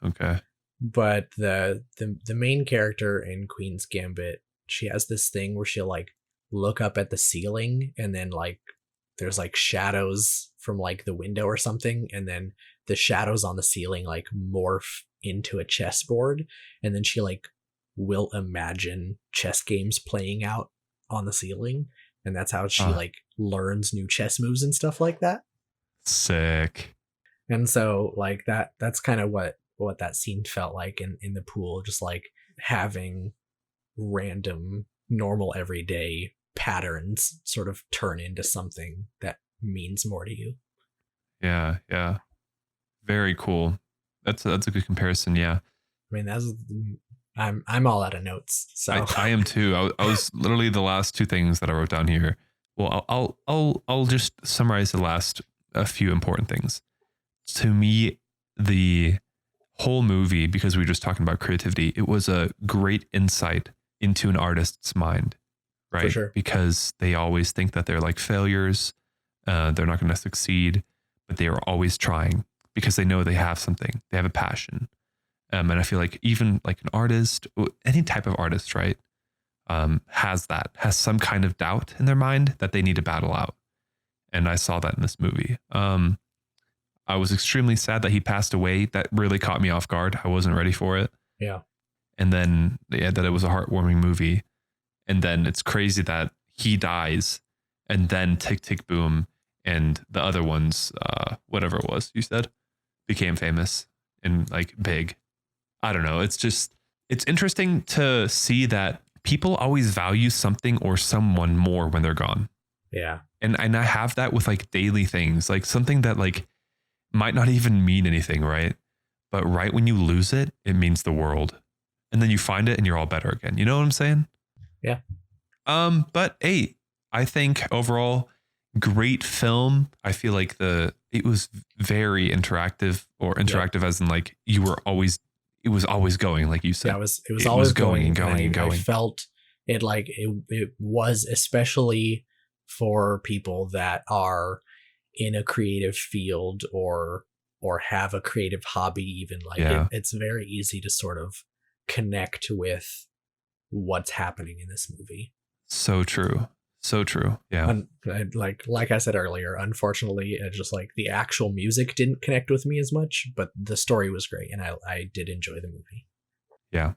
But the main character in Queen's Gambit, she has this thing where she'll like look up at the ceiling and then like there's like shadows from like the window or something, and then the shadows on the ceiling like morph into a chessboard, and then she like will imagine chess games playing out on the ceiling, and that's how she like learns new chess moves and stuff like that. Sick. And so like that's kind of what that scene felt like in the pool, just like having random normal everyday patterns sort of turn into something that means more to you. Yeah. Very cool. That's a good comparison. Yeah. I mean, I'm all out of notes. So I am too. I was literally the last 2 things that I wrote down here. Well, I'll just summarize the last a few important things. To me, the whole movie, because we were just talking about creativity, it was a great insight into an artist's mind, right? For sure. Because they always think that they're like failures. They're not going to succeed, but they are always trying because they know they have something. They have a passion. And I feel like even like an artist, any type of artist, right, has some kind of doubt in their mind that they need to battle out. And I saw that in this movie. I was extremely sad that he passed away. That really caught me off guard. I wasn't ready for it. Yeah. And then that it was a heartwarming movie. And then it's crazy that he dies and then Tick, Tick, Boom and the other ones, whatever it was you said, became famous and like big. I don't know. It's interesting to see that people always value something or someone more when they're gone. Yeah. And I have that with like daily things, like something that like might not even mean anything, right? But right when you lose it, it means the world. And then you find it and you're all better again. You know what I'm saying? Yeah. But hey, I think overall, great film. I feel like it was very interactive, or interactive as in like it was always going, like you said. Yeah, it was always going and going and going. I felt it like it was, especially for people that are in a creative field or have a creative hobby, even like it's very easy to sort of connect with what's happening in this movie. So true. Yeah. And like I said earlier, unfortunately, just like the actual music didn't connect with me as much, but the story was great and I did enjoy the movie. Yeah.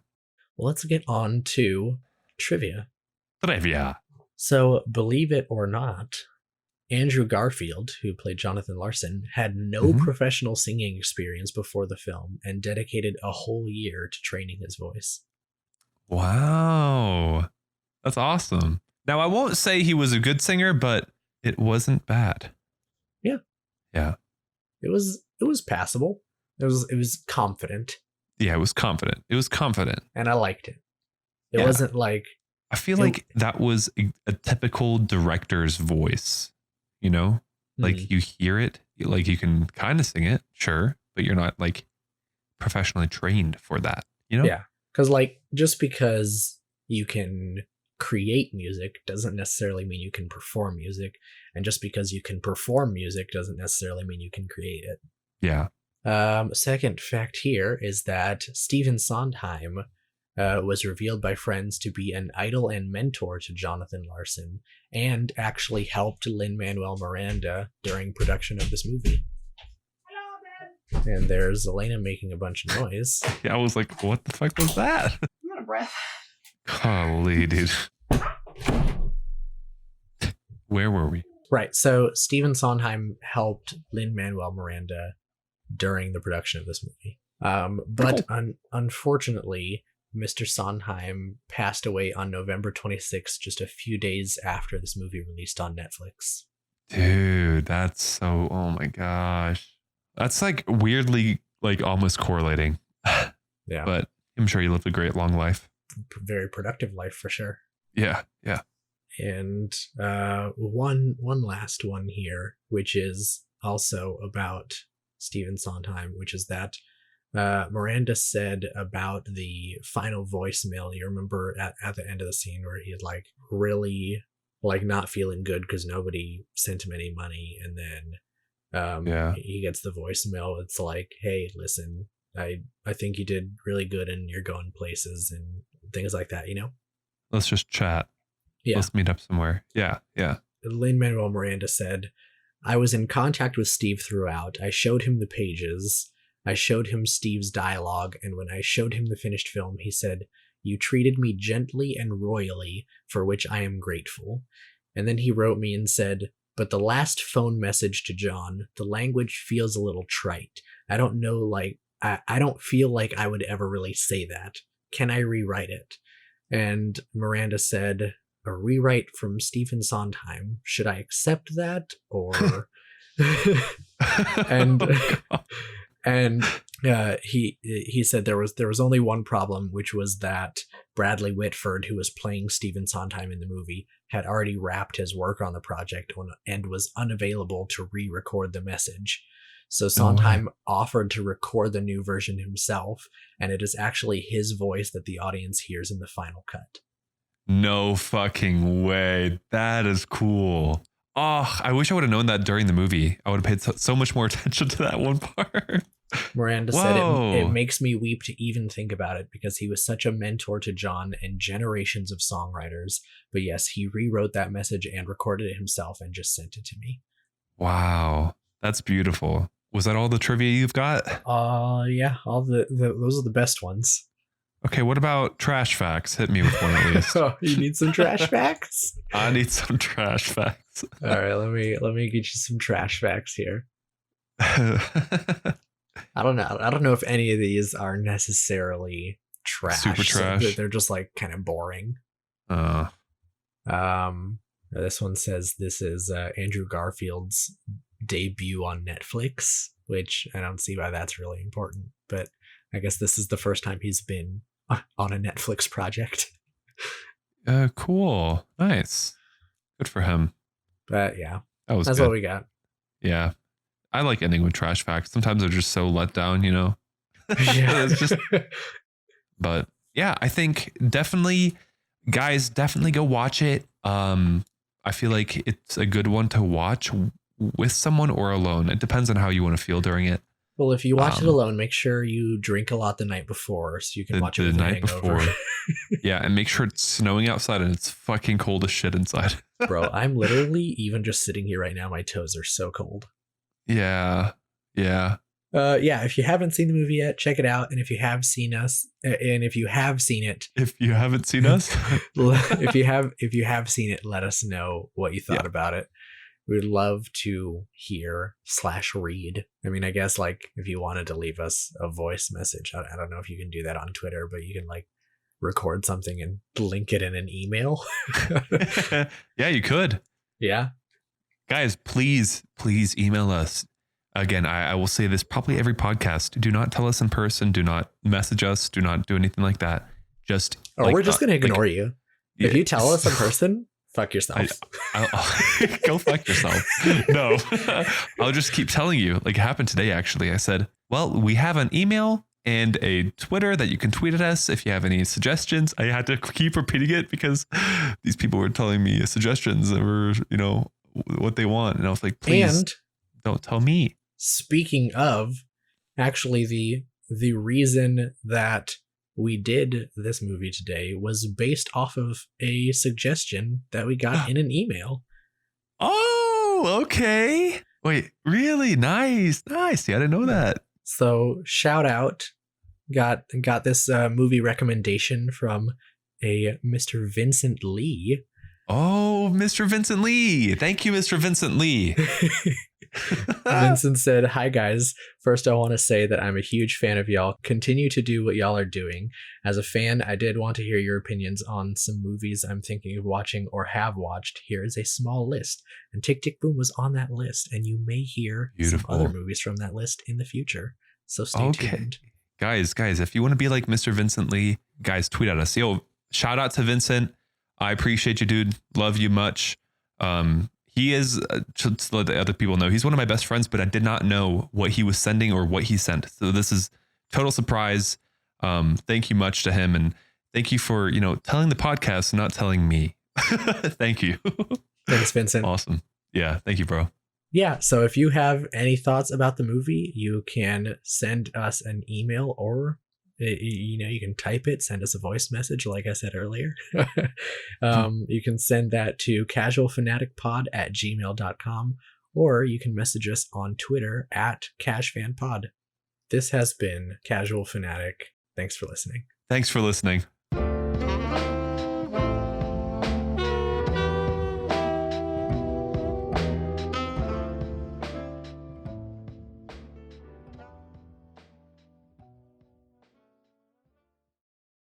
Well, let's get on to trivia. So, believe it or not, Andrew Garfield, who played Jonathan Larson, had no Mhm. professional singing experience before the film and dedicated a whole year to training his voice. Wow. That's awesome. Now, I won't say he was a good singer, but it wasn't bad. Yeah. Yeah. It was passable. It was confident, Yeah, it was confident. It was confident. and I liked it. It Yeah. wasn't like I feel It- like that was a typical director's voice, you know? Like you hear it, like you can kind of sing it, sure, but you're not like professionally trained for that, you know? Yeah. Because, like, just because you can create music doesn't necessarily mean you can perform music. And just because you can perform music doesn't necessarily mean you can create it. Yeah. Second fact here is that Stephen Sondheim was revealed by friends to be an idol and mentor to Jonathan Larson and actually helped Lin-Manuel Miranda during production of this movie. And there's Elena making a bunch of noise. Yeah, I was like, what the fuck was that? I'm out of breath. Holy dude. Where were we? Right. So Stephen Sondheim helped Lin-Manuel Miranda during the production of this movie. But unfortunately, Mr. Sondheim passed away on November 26th, just a few days after this movie released on Netflix. Dude, that's so, oh my gosh. That's like weirdly, like almost correlating. Yeah. But I'm sure he lived a great long life. Very productive life for sure. Yeah. Yeah. And one last one here, which is also about Stephen Sondheim, which is that Miranda said about the final voicemail. You remember at the end of the scene where he had like really like not feeling good because nobody sent him any money, and then he gets the voicemail. It's like, hey, listen, I think you did really good and you're going places and things like that, you know? Let's just chat. Yeah. Let's meet up somewhere. Yeah. Yeah. Lin-Manuel Miranda said, I was in contact with Steve throughout. I showed him the pages. I showed him Steve's dialogue, and when I showed him the finished film, he said, you treated me gently and royally, for which I am grateful. And then he wrote me and said, but the last phone message to John, the language feels a little trite. I don't know, like, I don't feel like I would ever really say that. Can I rewrite it? And Miranda said, a rewrite from Stephen Sondheim. Should I accept that? Or... and he said there was only one problem, which was that Bradley Whitford, who was playing Stephen Sondheim in the movie, had already wrapped his work on the project and was unavailable to re-record the message. So Sondheim offered to record the new version himself, and it is actually his voice that the audience hears in the final cut. No fucking way. That is cool. Oh, I wish I would have known that during the movie. I would have paid so much more attention to that one part. Miranda said it makes me weep to even think about it because he was such a mentor to John and generations of songwriters. But yes, he rewrote that message and recorded it himself and just sent it to me. Wow. That's beautiful. Was that all the trivia you've got? Yeah, all those are the best ones. Okay, what about trash facts? Hit me with one at least. Oh, you need some trash facts? I need some trash facts. All right, let me get you some trash facts here. I don't know if any of these are necessarily trash. Super trash. So they're just like kind of boring. This one says this is Andrew Garfield's debut on Netflix, which I don't see why that's really important, but I guess this is the first time he's been on a Netflix project. Cool. Nice. Good for him. But yeah, that's good. What we got. Yeah. I like ending with trash facts. Sometimes they're just so let down, you know? Yeah. But yeah, I think guys, definitely go watch it. I feel like it's a good one to watch with someone or alone. It depends on how you want to feel during it. Well, if you watch it alone, make sure you drink a lot the night before so you can watch it with the night before. Yeah, and make sure it's snowing outside and it's fucking cold as shit inside. Bro, I'm literally even just sitting here right now. My toes are so cold. Yeah. Yeah. Yeah, if you haven't seen the movie yet, check it out. And if you have seen us, and if you have seen it, If you haven't seen us, if you have seen it, let us know what you thought about it. We'd love to hear/read. I mean, I guess like if you wanted to leave us a voice message, I don't know if you can do that on Twitter, but you can like record something and link it in an email. yeah, you could. Yeah. Guys, please email us. Again, I will say this probably every podcast. Do not tell us in person. Do not message us. Do not do anything like that. Just we're just going to ignore you. If you tell us in person, fuck yourself. I'll go fuck yourself. No, I'll just keep telling you. Like it happened today, actually. I said, well, we have an email and a Twitter that you can tweet at us if you have any suggestions. I had to keep repeating it because these people were telling me suggestions that were, what they want. And I was like, please don't tell me. Speaking of, actually, the reason that we did this movie today was based off of a suggestion that we got in an email. Oh, okay. Wait, really? Nice. Yeah, I didn't know that. So shout out. Got this movie recommendation from a Mr. Vincent Lee. Oh, Mr. Vincent Lee. Thank you, Mr. Vincent Lee. Vincent said, "Hi guys. First, I want to say that I'm a huge fan of y'all. Continue to do what y'all are doing. As a fan, I did want to hear your opinions on some movies I'm thinking of watching or have watched. Here is a small list. And Tick Tick Boom was on that list, and you may hear some other movies from that list in the future. So stay tuned." Guys, if you want to be like Mr. Vincent Lee, guys, tweet at us. Yo, shout out to Vincent. I appreciate you, dude. Love you much. He is, to let the other people know, he's one of my best friends, but I did not know what he was sending or what he sent. So this is total surprise. Thank you much to him. And thank you for, telling the podcast, not telling me. Thank you. Thanks, Vincent. Awesome. Yeah. Thank you, bro. Yeah. So if you have any thoughts about the movie, you can send us an email or you can type it, send us a voice message, like I said earlier. You can send that to casualfanaticpod@gmail.com, or you can message us on Twitter @cashfanpod. This has been Casual Fanatic. Thanks for listening.